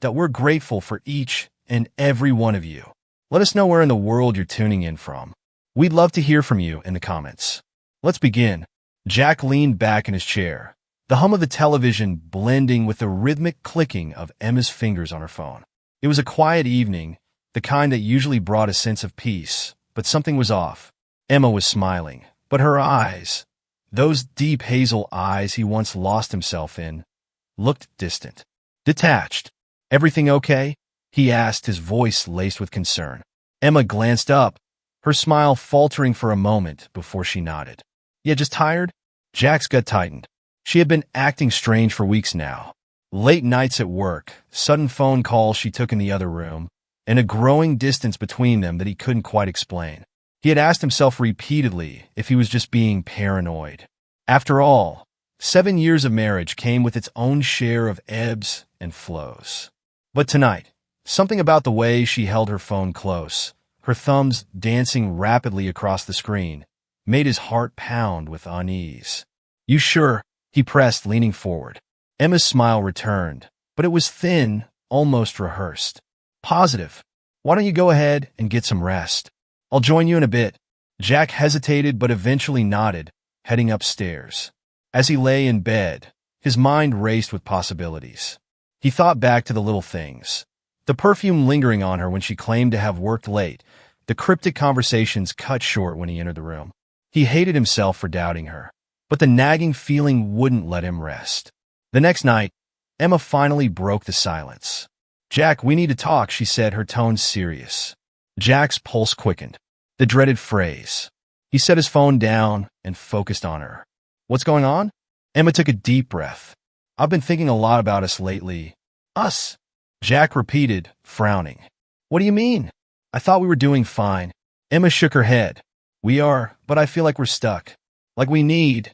that we're grateful for each and every one of you. Let us know where in the world you're tuning in from. We'd love to hear from you in the comments. Let's begin. Jack leaned back in his chair, the hum of the television blending with the rhythmic clicking of Emma's fingers on her phone. It was a quiet evening, the kind that usually brought a sense of peace, but something was off. Emma was smiling, but her eyes, those deep hazel eyes he once lost himself in, looked distant, detached. "Everything okay?" he asked, his voice laced with concern. Emma glanced up, her smile faltering for a moment before she nodded. "Yeah, just tired?" Jack's gut tightened. She had been acting strange for weeks now. Late nights at work, sudden phone calls she took in the other room, and a growing distance between them that he couldn't quite explain. He had asked himself repeatedly if he was just being paranoid. After all, 7 years of marriage came with its own share of ebbs and flows. But tonight, something about the way she held her phone close, her thumbs dancing rapidly across the screen, made his heart pound with unease. "You sure?" he pressed, leaning forward. Emma's smile returned, but it was thin, almost rehearsed. "Positive. Why don't you go ahead and get some rest? I'll join you in a bit." Jack hesitated but eventually nodded, heading upstairs. As he lay in bed, his mind raced with possibilities. He thought back to the little things. The perfume lingering on her when she claimed to have worked late, the cryptic conversations cut short when he entered the room. He hated himself for doubting her, but the nagging feeling wouldn't let him rest. The next night, Emma finally broke the silence. "Jack, we need to talk," she said, her tone serious. Jack's pulse quickened. The dreaded phrase. He set his phone down and focused on her. "What's going on?" Emma took a deep breath. "I've been thinking a lot about us lately." "Us?" Jack repeated, frowning. "What do you mean? I thought we were doing fine." Emma shook her head. "We are, but I feel like we're stuck. Like we need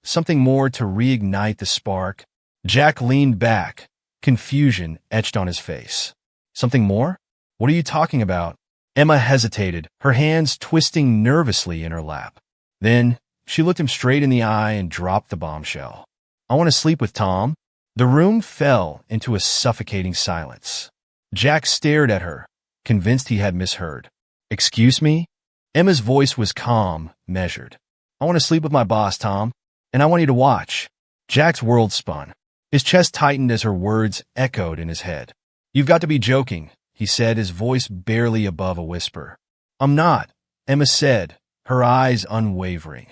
something more to reignite the spark." Jack leaned back, confusion etched on his face. "Something more? What are you talking about?" Emma hesitated, her hands twisting nervously in her lap. Then, she looked him straight in the eye and dropped the bombshell. "I want to sleep with Tom." The room fell into a suffocating silence. Jack stared at her, convinced he had misheard. "Excuse me?" Emma's voice was calm, measured. "I want to sleep with my boss, Tom, and I want you to watch." Jack's world spun. His chest tightened as her words echoed in his head. "You've got to be joking," he said, his voice barely above a whisper. "I'm not," Emma said, her eyes unwavering.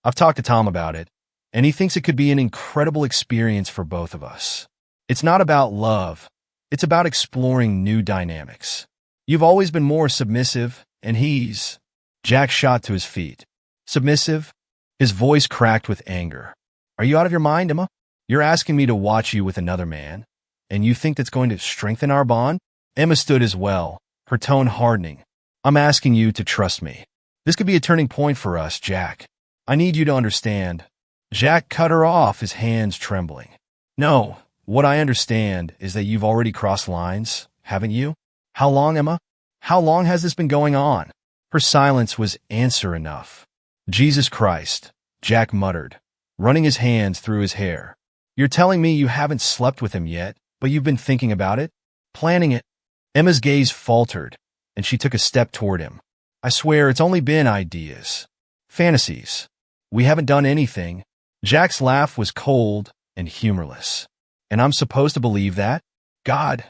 "I've talked to Tom about it, and he thinks it could be an incredible experience for both of us. It's not about love. It's about exploring new dynamics. You've always been more submissive, and he's—" Jack shot to his feet. "Submissive?" His voice cracked with anger. "Are you out of your mind, Emma? You're asking me to watch you with another man, and you think that's going to strengthen our bond?" Emma stood as well, her tone hardening. "I'm asking you to trust me. This could be a turning point for us, Jack. I need you to understand." Jack cut her off, his hands trembling. "No, what I understand is that you've already crossed lines, haven't you?" "How long, Emma? How long has this been going on?" Her silence was answer enough. "Jesus Christ," Jack muttered, running his hands through his hair. "You're telling me you haven't slept with him yet, but you've been thinking about it? Planning it?" Emma's gaze faltered, and she took a step toward him. "I swear it's only been ideas. Fantasies. We haven't done anything." Jack's laugh was cold and humorless. "And I'm supposed to believe that? God,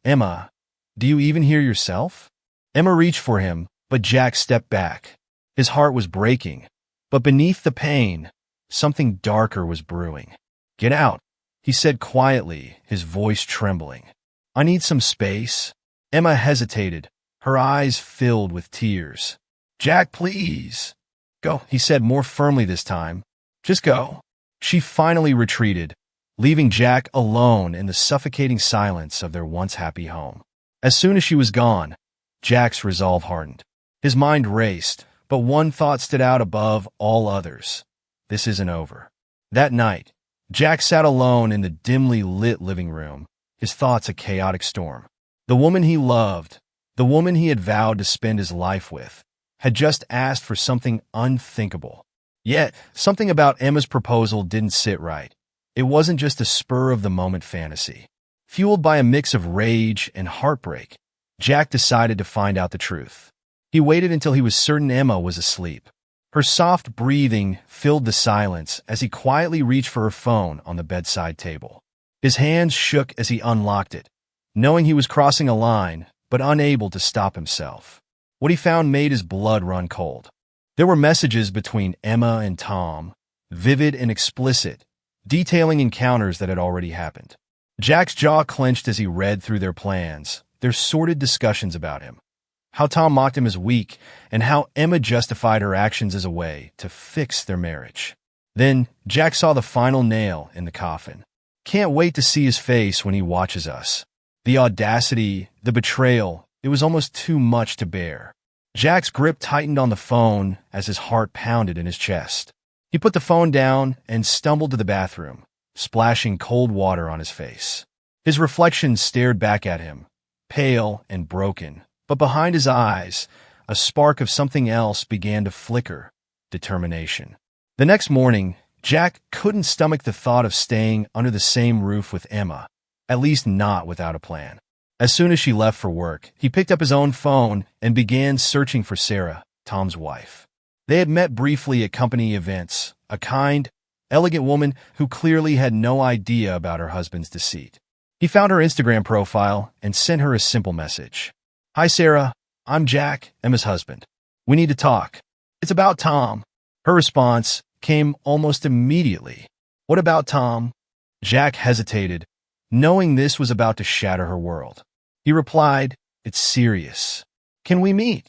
Emma, do you even hear yourself?" Emma reached for him, but Jack stepped back. His heart was breaking, but beneath the pain, something darker was brewing. "Get out," he said quietly, his voice trembling. "I need some space." Emma hesitated, her eyes filled with tears. "Jack, please." "Go," he said more firmly this time. "Just go." She finally retreated, leaving Jack alone in the suffocating silence of their once happy home. As soon as she was gone, Jack's resolve hardened. His mind raced, but one thought stood out above all others. This isn't over. That night, Jack sat alone in the dimly lit living room, his thoughts a chaotic storm. The woman he loved, the woman he had vowed to spend his life with, had just asked for something unthinkable. Yet, something about Emma's proposal didn't sit right. It wasn't just a spur-of-the-moment fantasy. Fueled by a mix of rage and heartbreak, Jack decided to find out the truth. He waited until he was certain Emma was asleep. Her soft breathing filled the silence as he quietly reached for her phone on the bedside table. His hands shook as he unlocked it, knowing he was crossing a line, but unable to stop himself. What he found made his blood run cold. There were messages between Emma and Tom, vivid and explicit, detailing encounters that had already happened. Jack's jaw clenched as he read through their plans, their sordid discussions about him. How Tom mocked him as weak, and how Emma justified her actions as a way to fix their marriage. Then, Jack saw the final nail in the coffin. Can't wait to see his face when he watches us. The audacity, the betrayal, it was almost too much to bear. Jack's grip tightened on the phone as his heart pounded in his chest. He put the phone down and stumbled to the bathroom, splashing cold water on his face. His reflection stared back at him, pale and broken, but behind his eyes, a spark of something else began to flicker: determination. The next morning, Jack couldn't stomach the thought of staying under the same roof with Emma, at least not without a plan. As soon as she left for work, he picked up his own phone and began searching for Sarah, Tom's wife. They had met briefly at company events, a kind, elegant woman who clearly had no idea about her husband's deceit. He found her Instagram profile and sent her a simple message. "Hi Sarah, I'm Jack, Emma's husband. We need to talk. It's about Tom." Her response came almost immediately. "What about Tom?" Jack hesitated, knowing this was about to shatter her world. He replied, "It's serious. Can we meet?"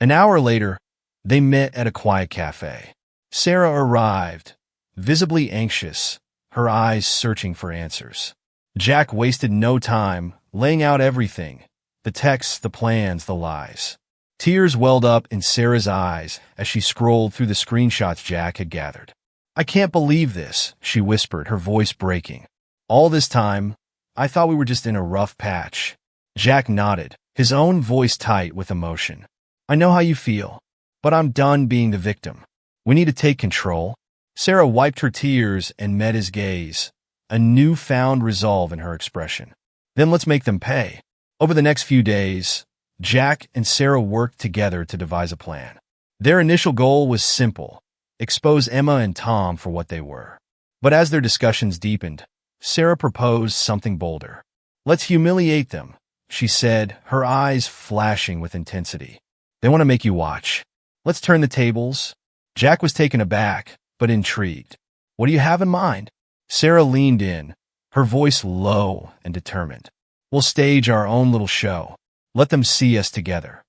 An hour later, they met at a quiet cafe. Sarah arrived, visibly anxious, her eyes searching for answers. Jack wasted no time, laying out everything: the texts, the plans, the lies. Tears welled up in Sarah's eyes as she scrolled through the screenshots Jack had gathered. "I can't believe this," she whispered, her voice breaking. "All this time, I thought we were just in a rough patch." Jack nodded, his own voice tight with emotion. "I know how you feel, but I'm done being the victim. We need to take control." Sarah wiped her tears and met his gaze, a newfound resolve in her expression. "Then let's make them pay." Over the next few days, Jack and Sarah worked together to devise a plan. Their initial goal was simple: expose Emma and Tom for what they were. But as their discussions deepened, Sarah proposed something bolder. "Let's humiliate them," she said, her eyes flashing with intensity. "They want to make you watch. Let's turn the tables." Jack was taken aback, but intrigued. "What do you have in mind?" Sarah leaned in, her voice low and determined. "We'll stage our own little show. Let them see us together.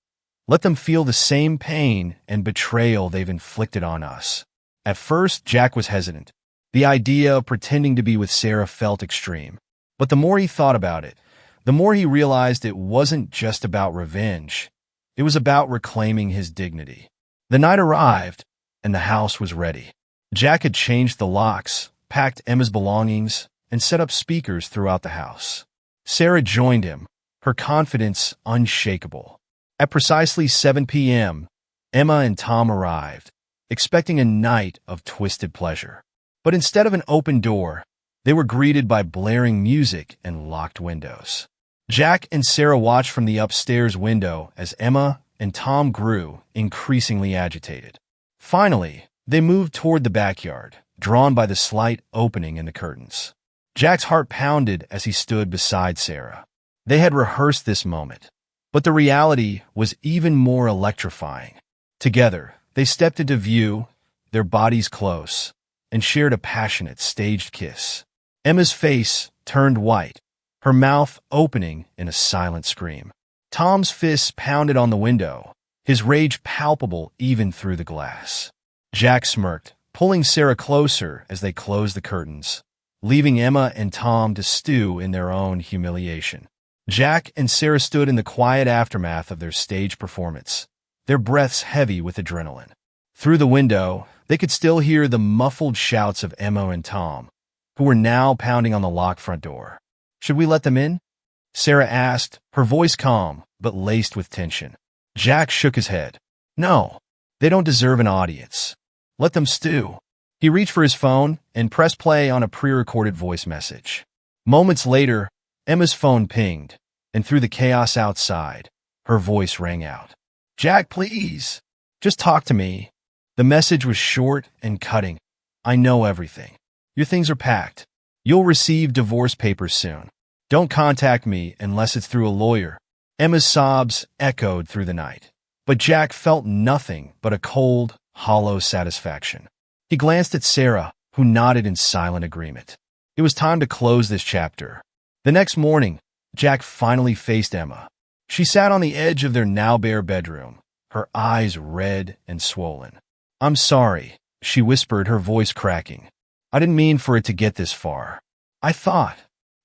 Let them feel the same pain and betrayal they've inflicted on us." At first, Jack was hesitant. The idea of pretending to be with Sarah felt extreme. But the more he thought about it, the more he realized it wasn't just about revenge. It was about reclaiming his dignity. The night arrived, and the house was ready. Jack had changed the locks, packed Emma's belongings, and set up speakers throughout the house. Sarah joined him, her confidence unshakable. At precisely 7 p.m., Emma and Tom arrived, expecting a night of twisted pleasure. But instead of an open door, they were greeted by blaring music and locked windows. Jack and Sarah watched from the upstairs window as Emma and Tom grew increasingly agitated. Finally, they moved toward the backyard, drawn by the slight opening in the curtains. Jack's heart pounded as he stood beside Sarah. They had rehearsed this moment, but the reality was even more electrifying. Together, they stepped into view, their bodies close, and shared a passionate, staged kiss. Emma's face turned white, her mouth opening in a silent scream. Tom's fists pounded on the window, his rage palpable even through the glass. Jack smirked, pulling Sarah closer as they closed the curtains, leaving Emma and Tom to stew in their own humiliation. Jack and Sarah stood in the quiet aftermath of their stage performance, their breaths heavy with adrenaline. Through the window, they could still hear the muffled shouts of Emma and Tom, who were now pounding on the locked front door. "Should we let them in?" Sarah asked, her voice calm, but laced with tension. Jack shook his head. "No, they don't deserve an audience. Let them stew." He reached for his phone and pressed play on a pre-recorded voice message. Moments later, Emma's phone pinged, and through the chaos outside, her voice rang out. "Jack, please. Just talk to me." The message was short and cutting. "I know everything. Your things are packed. You'll receive divorce papers soon. Don't contact me unless it's through a lawyer." Emma's sobs echoed through the night, but Jack felt nothing but a cold, hollow satisfaction. He glanced at Sarah, who nodded in silent agreement. It was time to close this chapter. The next morning, Jack finally faced Emma. She sat on the edge of their now-bare bedroom, her eyes red and swollen. "I'm sorry," she whispered, her voice cracking. "I didn't mean for it to get this far.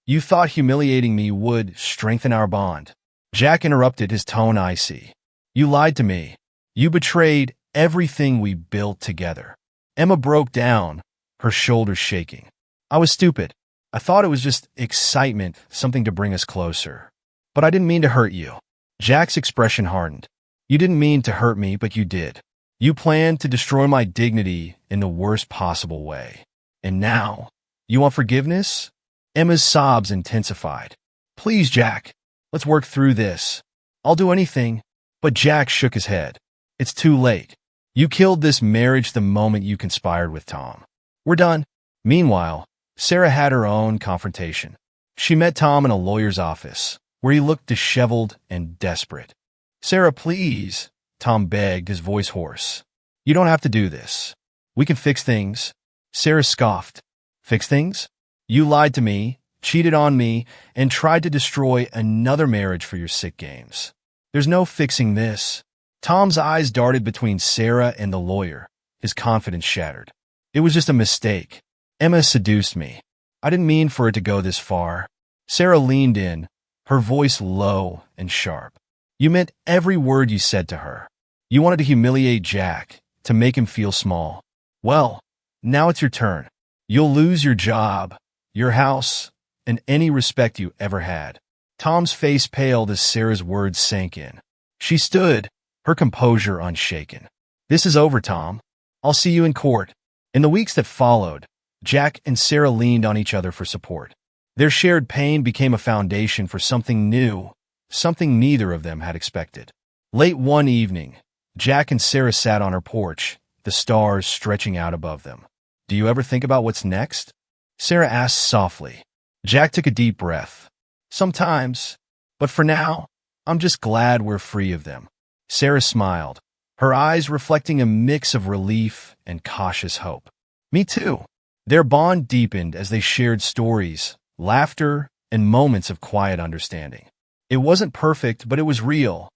You thought humiliating me would strengthen our bond." Jack interrupted, his tone icy. "You lied to me. You betrayed everything we built together." Emma broke down, her shoulders shaking. "I was stupid. I thought it was just excitement, something to bring us closer. But I didn't mean to hurt you." Jack's expression hardened. "You didn't mean to hurt me, but you did. You planned to destroy my dignity in the worst possible way. And now, you want forgiveness?" Emma's sobs intensified. "Please, Jack, let's work through this. I'll do anything." But Jack shook his head. "It's too late. You killed this marriage the moment you conspired with Tom. We're done." Meanwhile, Sarah had her own confrontation. She met Tom in a lawyer's office, where he looked disheveled and desperate. "Sarah, please," Tom begged, his voice hoarse. "You don't have to do this. We can fix things." Sarah scoffed. "Fix things? You lied to me, cheated on me, and tried to destroy another marriage for your sick games. There's no fixing this." Tom's eyes darted between Sarah and the lawyer, his confidence shattered. "It was just a mistake. Emma seduced me. I didn't mean for it to go this far." Sarah leaned in, her voice low and sharp. "You meant every word you said to her. You wanted to humiliate Jack, to make him feel small. Well, now it's your turn. You'll lose your job, your house, and any respect you ever had." Tom's face paled as Sarah's words sank in. She stood, her composure unshaken. "This is over, Tom. I'll see you in court." In the weeks that followed, Jack and Sarah leaned on each other for support. Their shared pain became a foundation for something new, something neither of them had expected. Late one evening, Jack and Sarah sat on her porch, the stars stretching out above them. "Do you ever think about what's next?" Sarah asked softly. Jack took a deep breath. "Sometimes, but for now, I'm just glad we're free of them." Sarah smiled, her eyes reflecting a mix of relief and cautious hope. "Me too." Their bond deepened as they shared stories, laughter, and moments of quiet understanding. It wasn't perfect, but it was real,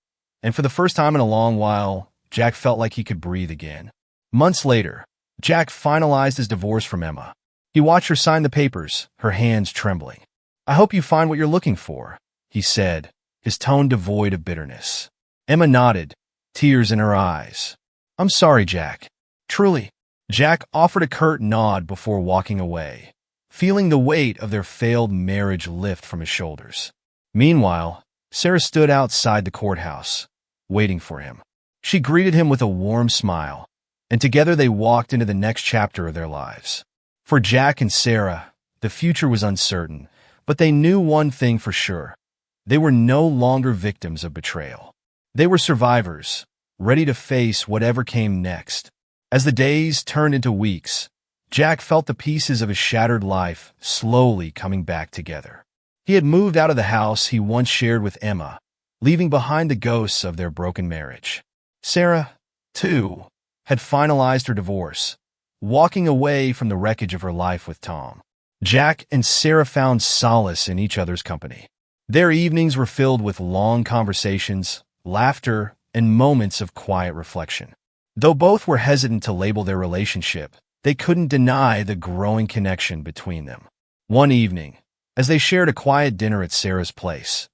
and for the first time in a long while, Jack felt like he could breathe again. Months later, Jack finalized his divorce from Emma. He watched her sign the papers, her hands trembling. "I hope you find what you're looking for," he said, his tone devoid of bitterness. Emma nodded, tears in her eyes. "I'm sorry, Jack. Truly." Jack offered a curt nod before walking away, feeling the weight of their failed marriage lift from his shoulders. Meanwhile, Sarah stood outside the courthouse, waiting for him. She greeted him with a warm smile, and together they walked into the next chapter of their lives. For Jack and Sarah, the future was uncertain, but they knew one thing for sure. They were no longer victims of betrayal. They were survivors, ready to face whatever came next. As the days turned into weeks, Jack felt the pieces of his shattered life slowly coming back together. He had moved out of the house he once shared with Emma, leaving behind the ghosts of their broken marriage. Sarah, too, had finalized her divorce, walking away from the wreckage of her life with Tom. Jack and Sarah found solace in each other's company. Their evenings were filled with long conversations, laughter, and moments of quiet reflection. Though both were hesitant to label their relationship, they couldn't deny the growing connection between them. One evening, as they shared a quiet dinner at Sarah's place,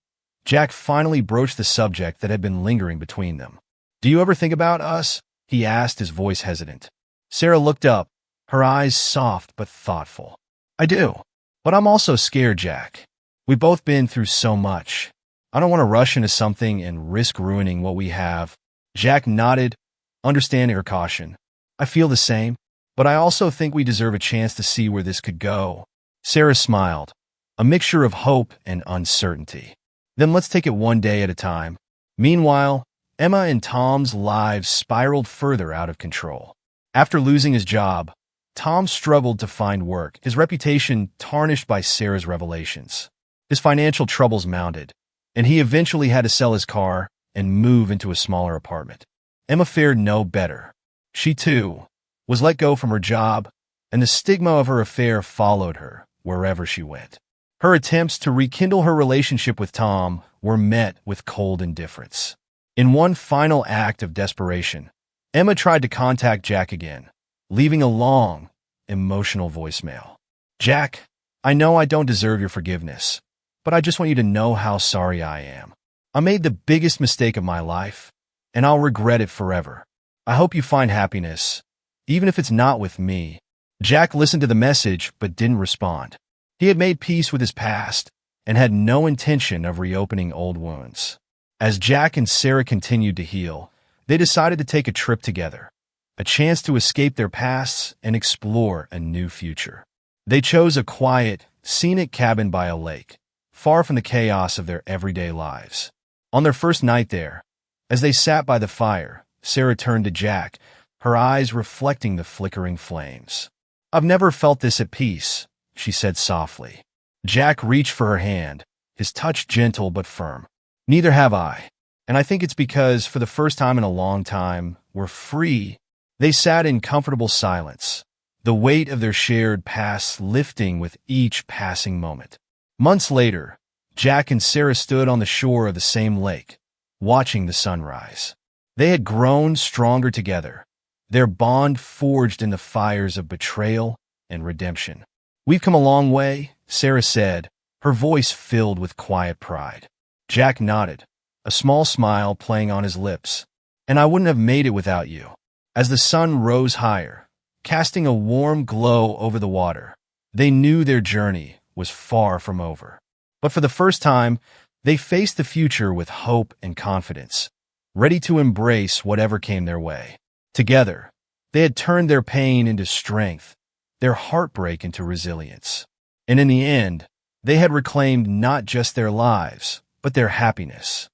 Jack finally broached the subject that had been lingering between them. "Do you ever think about us?" he asked, his voice hesitant. Sarah looked up, her eyes soft but thoughtful. "I do, but I'm also scared, Jack. We've both been through so much. I don't want to rush into something and risk ruining what we have." Jack nodded, understanding her caution. "I feel the same, but I also think we deserve a chance to see where this could go." Sarah smiled, a mixture of hope and uncertainty. Then let's take it one day at a time. Meanwhile, Emma and Tom's lives spiraled further out of control. After losing his job, Tom struggled to find work, his reputation tarnished by Sarah's revelations. His financial troubles mounted, and he eventually had to sell his car and move into a smaller apartment. Emma fared no better. She, too, was let go from her job, and the stigma of her affair followed her wherever she went. Her attempts to rekindle her relationship with Tom were met with cold indifference. In one final act of desperation, Emma tried to contact Jack again, leaving a long, emotional voicemail. "Jack, I know I don't deserve your forgiveness, but I just want you to know how sorry I am. I made the biggest mistake of my life, and I'll regret it forever. I hope you find happiness, even if it's not with me." Jack listened to the message but didn't respond. He had made peace with his past and had no intention of reopening old wounds. As Jack and Sarah continued to heal, they decided to take a trip together, a chance to escape their pasts and explore a new future. They chose a quiet, scenic cabin by a lake, far from the chaos of their everyday lives. On their first night there, as they sat by the fire, Sarah turned to Jack, her eyes reflecting the flickering flames. "I've never felt this at peace," she said softly. Jack reached for her hand, his touch gentle but firm. "Neither have I, and I think it's because, for the first time in a long time, we're free." They sat in comfortable silence, the weight of their shared past lifting with each passing moment. Months later, Jack and Sarah stood on the shore of the same lake, watching the sunrise. They had grown stronger together, their bond forged in the fires of betrayal and redemption. "We've come a long way," Sarah said, her voice filled with quiet pride. Jack nodded, a small smile playing on his lips. "And I wouldn't have made it without you." As the sun rose higher, casting a warm glow over the water, they knew their journey was far from over. But for the first time, they faced the future with hope and confidence, ready to embrace whatever came their way. Together, they had turned their pain into strength, their heartbreak into resilience. And in the end, they had reclaimed not just their lives, but their happiness.